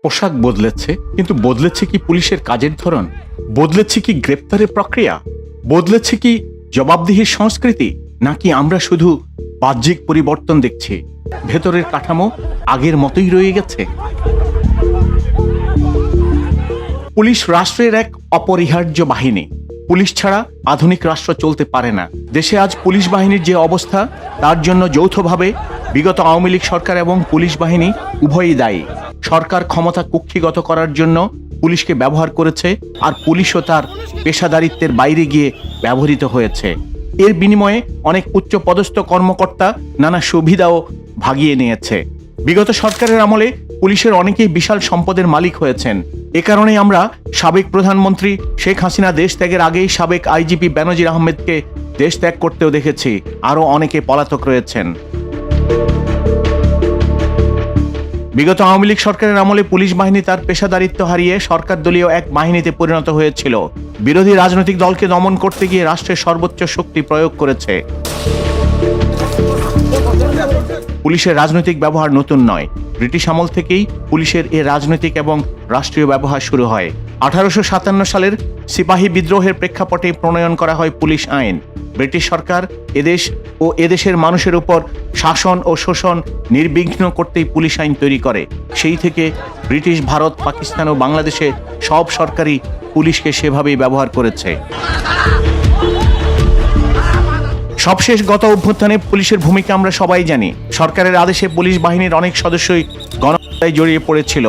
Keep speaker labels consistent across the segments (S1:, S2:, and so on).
S1: পোশাক বদলেছে, কিন্তু বদলেছে কি পুলিশের কাজের ধরন? বদলেছে কি গ্রেপ্তারের প্রক্রিয়া? বদলেছে কি জবাবদিহির সংস্কৃতি? নাকি আমরা শুধু বাহ্যিক পরিবর্তন দেখছি, ভেতরের কাঠামো আগের মতোই রয়ে গেছে? পুলিশ রাষ্ট্রের এক অপরিহার্য বাহিনী। পুলিশ ছাড়া আধুনিক রাষ্ট্র চলতে পারে না। দেশে আজ পুলিশ বাহিনীর যে অবস্থা, তার জন্য যৌথভাবে বিগত আওয়ামী লীগ সরকার এবং পুলিশ বাহিনী উভয়ই দায়ী। সরকার ক্ষমতা কুক্ষিগত করার জন্য পুলিশকে ব্যবহার করেছে, আর পুলিশও তার পেশাদারিত্বের বাইরে গিয়ে ব্যবহৃত হয়েছে। এর বিনিময়ে অনেক উচ্চপদস্থ কর্মকর্তা নানা সুবিধাও ভাগিয়ে নিয়েছে। বিগত সরকারের আমলে পুলিশের অনেকেই বিশাল সম্পদের মালিক হয়েছেন। এ কারণে আমরা সাবেক প্রধানমন্ত্রী শেখ হাসিনা দেশ ত্যাগের আগেই সাবেক আইজিপি বেনজির আহমেদকে দেশ ত্যাগ করতেও দেখেছি। আরও অনেকে পলাতক রয়েছেন। বিগত আওয়ামী লীগ সরকারের আমলে পুলিশ বাহিনী তার পেশাদারিত্ব হারিয়ে সরকার দলীয় এক বাহিনীতে পরিণত হয়েছিল। বিরোধী রাজনৈতিক দলকে দমন করতে গিয়ে রাষ্ট্রের সর্বোচ্চ শক্তি প্রয়োগ করেছে। পুলিশের রাজনৈতিক ব্যবহার নতুন নয়। ব্রিটিশ আমল থেকেই পুলিশের এ রাজনৈতিক এবং রাষ্ট্রীয় ব্যবহার শুরু হয়। 1857 সালের সিপাহী বিদ্রোহের প্রেক্ষাপটে প্রণয়ন করা হয় পুলিশ আইন। ব্রিটিশ সরকার এদেশ ও এদেশের মানুষের উপর শাসন ও শোষণ নির্বিঘ্ন করতেই পুলিশ আইন তৈরি করে। সেই থেকে ব্রিটিশ, ভারত, পাকিস্তান ও বাংলাদেশে সব সরকারই পুলিশকে সেভাবেই ব্যবহার করেছে। সবশেষ গত অভ্যুত্থানে পুলিশের ভূমিকা আমরা সবাই জানি। সরকারের আদেশে পুলিশ বাহিনীর অনেক সদস্যই গণহত্যায় জড়িয়ে পড়েছিল।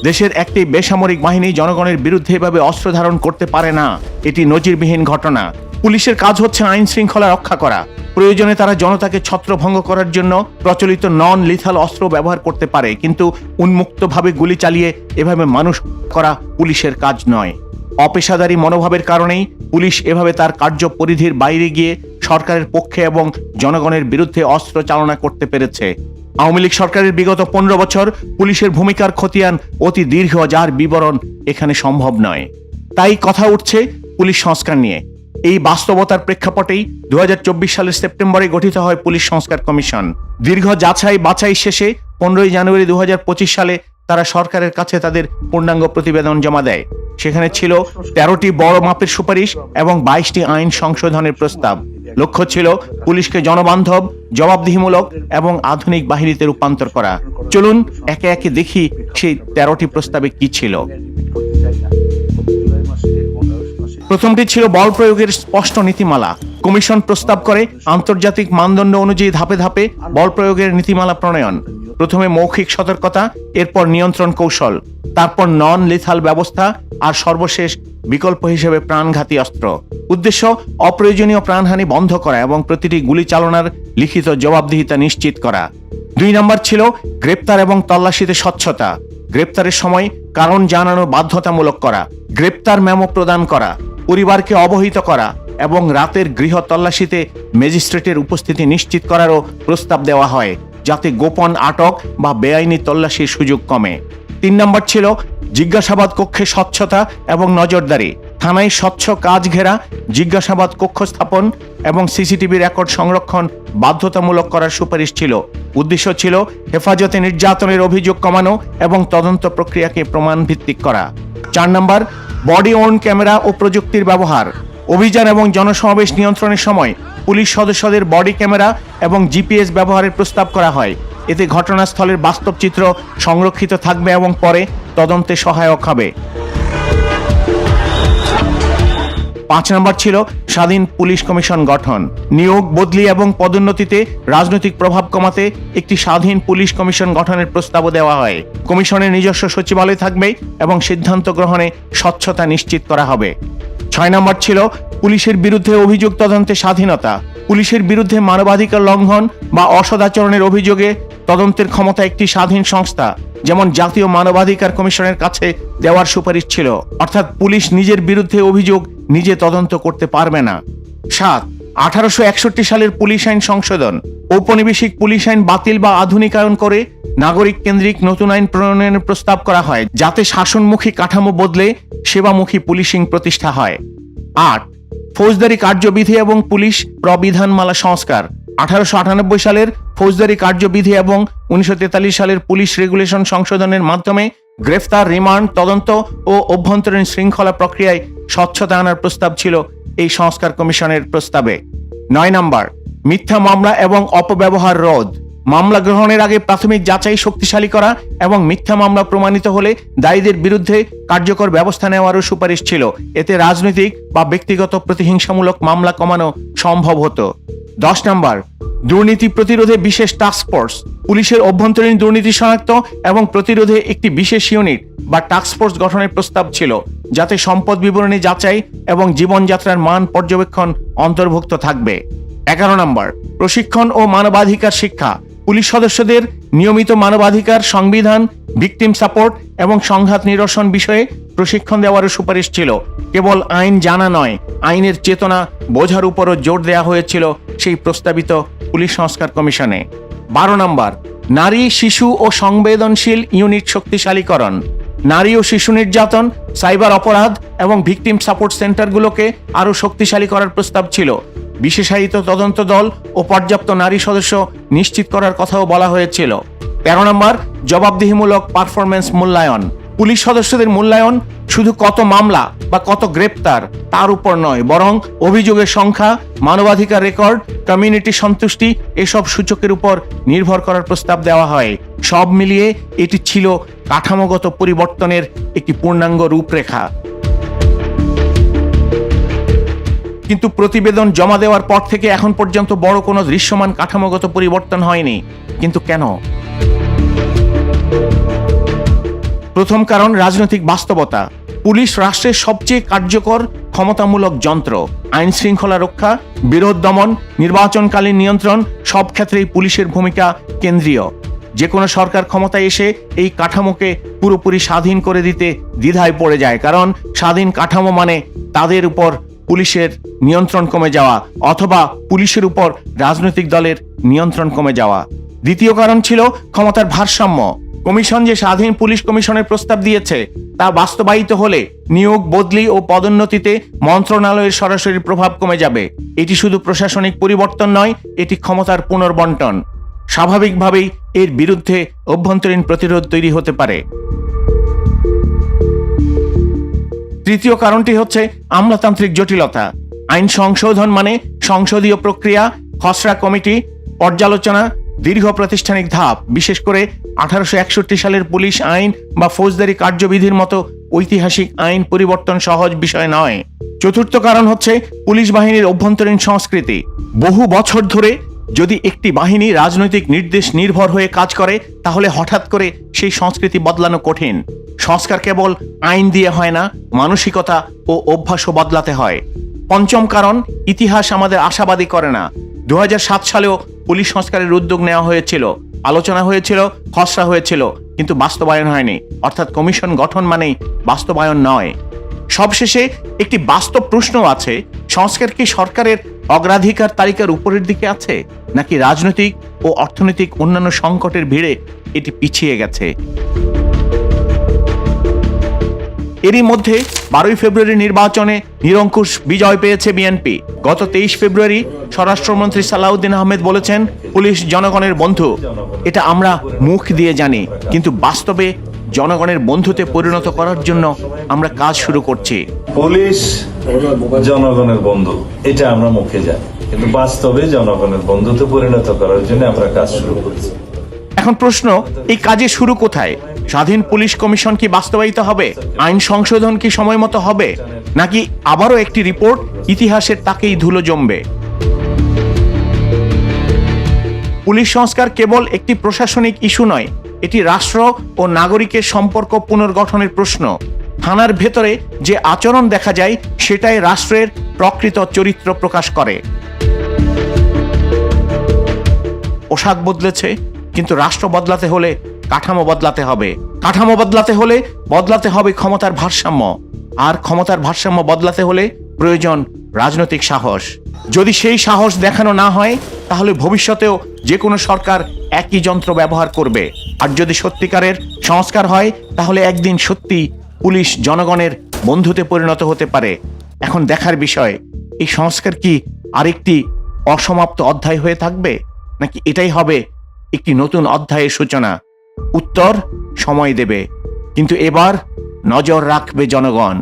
S1: দেশের একটি বেসামরিক বাহিনী জনগণের বিরুদ্ধে এভাবে অস্ত্র ধারণ করতে পারে না। এটি নজিরবিহীন ঘটনা। পুলিশের কাজ হচ্ছে আইন শৃঙ্খলা রক্ষা করা। প্রয়োজনে তারা জনতাকে ছত্রভঙ্গ করার জন্য প্রচলিত নন লিথাল অস্ত্র ব্যবহার করতে পারে, কিন্তু উন্মুক্তভাবে গুলি চালিয়ে এভাবে মানুষ করা পুলিশের কাজ নয়। অপেশাদারী মনোভাবের কারণেই পুলিশ এভাবে তার কার্য পরিধির বাইরে গিয়ে সরকারের পক্ষে এবং জনগণের বিরুদ্ধে অস্ত্র চালনা করতে পেরেছে। আওয়ামী লীগ সরকারের বিগত 15 বছর পুলিশের ভূমিকার খতিয়ান অতি দীর্ঘ, যার বিবরণ এখানে সম্ভব নয়। তাই কথা উঠছে পুলিশ সংস্কার নিয়ে। এই বাস্তবতার প্রেক্ষাপটেই 2024 সালের সেপ্টেম্বরে গঠিত হয় পুলিশ সংস্কার কমিশন। দীর্ঘ যাচাই বাছাই শেষে 15 জানুয়ারি 2025 সালে তারা সরকারের কাছে তাদের পূর্ণাঙ্গ প্রতিবেদন জমা দেয়। সেখানে ছিল 13টি বড় মাপের সুপারিশ এবং 22টি আইন সংশোধনের প্রস্তাব। লক্ষ্য ছিল পুলিশকে জনবান্ধব, জবাবদিহিমূলক এবং আধুনিক বাহিনীতে রূপান্তর করা। চলুন একে একে দেখি সেই 13টি প্রস্তাবে কি ছিল। প্রথমটি ছিল বল প্রয়োগের স্পষ্ট নীতিমালা। কমিশন প্রস্তাব করে আন্তর্জাতিক মানদণ্ড অনুযায়ী ধাপে ধাপে বল প্রয়োগের নীতিমালা প্রণয়ন। প্রথমে মৌখিক সতর্কতা, এরপর নিয়ন্ত্রণ কৌশল, তারপর নন লিথাল ব্যবস্থা, আর সর্বশেষ বিকল্প হিসেবে প্রাণঘাতী অস্ত্র। উদ্দেশ্য অপ্রয়োজনীয় প্রাণহানি বন্ধ করা এবং প্রতিটি গুলি চালনার লিখিত জবাবদিহিতা নিশ্চিত করা। 2 নম্বর ছিল গ্রেপ্তার এবং তল্লাশিতে স্বচ্ছতা। গ্রেপ্তারের সময় কারণ জানানো বাধ্যতামূলক করা, গ্রেপ্তার মেমো প্রদান করা, পরিবারকে অবহিত করা এবং রাতের গৃহ তল্লাশিতে ম্যাজিস্ট্রেটের উপস্থিতি নিশ্চিত করারও প্রস্তাব দেওয়া হয়, যাতে গোপন আটক বা বেআইনি তল্লাশির সুযোগ কমে। 3 নম্বর ছিল জিজ্ঞাসাবাদ কক্ষে স্বচ্ছতা এবং নজরদারি। থানায় স্বচ্ছ কাজ ঘেরা জিজ্ঞাসাবাদ কক্ষ স্থাপন এবং সিসিটিভি রেকর্ড সংরক্ষণ বাধ্যতামূলক করার সুপারিশ ছিল। উদ্দেশ্য ছিল হেফাজতে নির্যাতনের অভিযোগ কমানো এবং তদন্ত প্রক্রিয়াকে প্রমাণ ভিত্তিক করা। 4 নম্বর বডি ওর্ন ক্যামেরা ও প্রযুক্তির ব্যবহার। অভিযান এবং জনসমাবেশ নিয়ন্ত্রণের সময় পুলিশ সদস্যদের বডি ক্যামেরা এবং জিপিএস ব্যবহারের প্রস্তাব করা হয়। এতে ঘটনাস্থলের বাস্তব চিত্র সংরক্ষিত থাকবে এবং পরে তদন্তে সহায়ক হবে। 5 নম্বর ছিল স্বাধীন পুলিশ কমিশন গঠন। নিয়োগ, বদলি এবং পদোন্নতিতে রাজনৈতিক প্রভাব কমাতে একটি স্বাধীন পুলিশ কমিশন গঠনের প্রস্তাবও দেওয়া হয়। কমিশনের নিজস্ব সচিবালয় থাকবে এবং সিদ্ধান্ত গ্রহণে স্বচ্ছতা নিশ্চিত করা হবে। 6 নম্বর ছিল পুলিশের বিরুদ্ধে অভিযোগ তদন্তে স্বাধীনতা। পুলিশের বিরুদ্ধে মানবাধিকার লঙ্ঘন বা অসদাচরণের অভিযোগে তদন্তের ক্ষমতা একটি স্বাধীন সংস্থা, যেমন জাতীয় মানবাধিকার কমিশনের কাছে দেওয়ার সুপারিশ ছিল। অর্থাৎ পুলিশ নিজের বিরুদ্ধে অভিযোগ নিজে তদন্ত করতে পারবে না। 7 1861 সালের পুলিশ আইন সংশোধন। ঔপনিবেশিক পুলিশ আইন বাতিল বা আধুনিকায়ন করে নাগরিক কেন্দ্রিক নতুন আইন প্রণয়নের প্রস্তাব করা হয়, যাতে শাসনমুখী কাঠামো বদলে সেবামুখী পুলিশিং প্রতিষ্ঠা হয়। 8 ফৌজদারি কার্যবিধি এবং পুলিশ প্রবিধানমালা সংস্কার। 1898 সালের ফৌজদারি কার্যবিধি এবং 1943 সালের পুলিশ রেগুলেশন সংশোধনের মাধ্যমে গ্রেফতার, রিমান্ড, তদন্ত ও অভ্যন্তরীণ শৃঙ্খলা প্রক্রিয়ায় স্বচ্ছতা আনার প্রস্তাব ছিল এই সংস্কার কমিশনের প্রস্তাবে। 9 নম্বর, মিথ্যা মামলা এবং অপব্যবহার রোধ। মামলা গ্রহণের আগে প্রাথমিক যাচাই শক্তিশালী করা এবং মিথ্যা মামলা প্রমাণিত হলে দায়ীদের বিরুদ্ধে কার্যকর ব্যবস্থা নেওয়ারও সুপারিশ ছিল। এতে রাজনৈতিক বা ব্যক্তিগত প্রতিহিংসামূলক মামলা কমানো সম্ভব হতো। 10 নম্বর, দুর্নীতি প্রতিরোধে বিশেষ টাস্কফোর্স। পুলিশের অভ্যন্তরীণ দুর্নীতি শনাক্ত এবং প্রতিরোধে একটি বিশেষ ইউনিট বা টাস্কফোর্স গঠনের প্রস্তাব ছিল, যাতে সম্পদ বিবরণী যাচাই এবং জীবনযাত্রার মান পর্যবেক্ষণ অন্তর্ভুক্ত থাকবে। 11 নম্বর, প্রশিক্ষণ ও মানবাধিকার শিক্ষা। পুলিশ সদস্যদের নিয়মিত মানবাধিকার, সংবিধান, ভিকটিম সাপোর্ট এবং সংঘাত নিরসন বিষয়ে প্রশিক্ষণ দেওয়ারও সুপারিশ ছিল। কেবল আইন জানা নয়, আইনের চেতনা বোঝার উপরও জোর দেওয়া হয়েছিল সেই প্রস্তাবিত পুলিশ সংস্কার কমিশনে। 12 নম্বর, নারী, শিশু ও সংবেদনশীল ইউনিট শক্তিশালীকরণ। নারী ও শিশু নির্যাতন, সাইবার অপরাধ এবং ভিকটিম সাপোর্ট সেন্টারগুলোকে আরও শক্তিশালী করার প্রস্তাব ছিল। বিশেষায়িত তদন্ত দল ও পর্যাপ্ত নারী সদস্য নিশ্চিত করার কথাও বলা হয়েছিল। 13 নম্বর, জবাবদিহিমূলক পারফরমেন্স মূল্যায়ন। পুলিশ সদস্যদের মূল্যায়ন শুধু কত মামলা বা কত গ্রেপ্তার তার উপর নয়, বরং অভিযোগের সংখ্যা, মানবাধিকার রেকর্ড, কমিউনিটি সন্তুষ্টি এসব সূচকের উপর নির্ভর করার প্রস্তাব দেওয়া হয়। সব মিলিয়ে এটি ছিল কাঠামোগত পরিবর্তনের একটি পূর্ণাঙ্গ রূপরেখা। কিন্তু প্রতিবেদন জমা দেওয়ার পর থেকে এখন পর্যন্ত বড় কোনো দৃশ্যমান কাঠামোগত পরিবর্তন হয়নি। কিন্তু কেন? প্রথম কারণ, রাজনৈতিক বাস্তবতা। পুলিশ রাষ্ট্রের সবচেয়ে কার্যকর ক্ষমতামূলক যন্ত্র। আইন শৃঙ্খলা রক্ষা, বিরোধ দমন, নির্বাচনকালীন নিয়ন্ত্রণ সব ক্ষেত্রেই পুলিশের ভূমিকা কেন্দ্রীয়। যে কোনো সরকার ক্ষমতায় এসে এই কাঠামোকে পুরোপুরি স্বাধীন করে দিতে দ্বিধায় পড়ে যায়, কারণ স্বাধীন কাঠামো মানে তাদের উপর পুলিশের নিয়ন্ত্রণ কমে যাওয়া অথবা পুলিশের উপর রাজনৈতিক দলের নিয়ন্ত্রণ কমে যাওয়া। দ্বিতীয় কারণ ছিল ক্ষমতার ভারসাম্য। কমিশন যে স্বাধীন পুলিশ কমিশনের প্রস্তাব দিয়েছে তা বাস্তবায়িত হলে নিয়োগ, বদলি ও পদোন্নতিতে মন্ত্রণালয়ের সরাসরি প্রভাব কমে যাবে। এটি শুধু প্রশাসনিক পরিবর্তন নয়, এটি ক্ষমতার পুনর্বণ্টন। স্বাভাবিকভাবেই এর বিরুদ্ধে অভ্যন্তরীণ প্রতিরোধ তৈরি হতে পারে। তৃতীয় কারণটি হচ্ছে আমলাতান্ত্রিক জটিলতা। আইন সংশোধন মানে সংসদীয় প্রক্রিয়া, খসড়া কমিটি, পর্যালোচনা, দীর্ঘ প্রাতিষ্ঠানিক ধাপ। বিশেষ করে 1861 সালের পুলিশ আইন বা ফৌজদারি কার্যবিধির মতো ঐতিহাসিক আইন পরিবর্তন সহজ বিষয় নয়। চতুর্থ কারণ হচ্ছে পুলিশ বাহিনীর অভ্যন্তরীণ সংস্কৃতি। বহু বছর ধরে যদি একটি বাহিনী রাজনৈতিক নির্দেশ নির্ভর হয়ে কাজ করে, তাহলে হঠাৎ করে সেই সংস্কৃতি বদলানো কঠিন। সংস্কার কেবল আইন দিয়ে হয় না, মানসিকতা ও অভ্যাসও বদলাতে হয়। পঞ্চম কারণ, ইতিহাস আমাদের আশাবাদী করে না। 2007 সালেও পুলিশ সংস্কারের উদ্যোগ নেওয়া হয়েছিল, আলোচনা হয়েছিল, খসড়া হয়েছিল, কিন্তু বাস্তবায়ন হয়নি। অর্থাৎ কমিশন গঠন মানেই বাস্তবায়ন নয়। সবশেষে একটি বাস্তব প্রশ্ন আছে, সংস্কার কি সরকারের অগ্রাধিকার তালিকার উপরের দিকে আছে, নাকি রাজনৈতিক ও অর্থনৈতিক অন্যান্য সংকটের ভিড়ে এটি পিছিয়ে গেছে? এরই মধ্যে 12 ফেব্রুয়ারি নির্বাচনে নিরঙ্কুশ বিজয় পেয়েছে বিএনপি। গত 23 ফেব্রুয়ারি স্বরাষ্ট্রমন্ত্রী সালাউদ্দিন আহমেদ বলেছেন, পুলিশ জনগণের বন্ধু। এটা আমরা মুখ দিয়ে জানি, কিন্তু বাস্তবে জনগণের বন্ধুতে পরিণত করার জন্য আমরা কাজ শুরু করছি।
S2: পুলিশ জনগণের বন্ধু, এটা আমরা মুখে জানি, কিন্তু বাস্তবে জনগণের বন্ধুতে পরিণত করার জন্য আমরা কাজ শুরু করছি।
S1: এখন প্রশ্ন, এই কাজে শুরু কোথায়? স্বাধীন পুলিশ কমিশন কি বাস্তবায়িত হবে? আইন সংশোধন কি সময় মতো হবে, নাকি আবারও একটি রিপোর্ট ইতিহাসের তাকেই ধুলো জমবে? পুলিশ সংস্কার কেবল একটি প্রশাসনিক ইস্যু নয়, এটি রাষ্ট্র ও নাগরিকের সম্পর্ক পুনর্গঠনের প্রশ্ন। থানার ভেতরে যে আচরণ দেখা যায়, সেটাই রাষ্ট্রের প্রকৃত চরিত্র প্রকাশ করে। পোশাক বদলেছে, কিন্তু রাষ্ট্র বদলাতে হলে কাঠামো বদলাতে হবে। কাঠামো বদলাতে হলে বদলাতে হবে ক্ষমতার ভারসাম্য, আর ক্ষমতার ভারসাম্য বদলাতে হলে প্রয়োজন রাজনৈতিক সাহস। যদি সেই সাহস দেখানো না হয়, তাহলে ভবিষ্যতেও যে কোনো সরকার একই যন্ত্র ব্যবহার করবে। আর যদি সত্যিকারের সংস্কার হয়, তাহলে একদিন সত্যি পুলিশ জনগণের বন্ধুতে পরিণত হতে পারে। এখন দেখার বিষয়, এই সংস্কার কি আরেকটি অসমাপ্ত অধ্যায় হয়ে থাকবে, নাকি এটাই হবে একটি নতুন অধ্যায়ের সূচনা? উত্তর সময় দেবে। কিন্তু এবার নজর রাখবে জনগণ।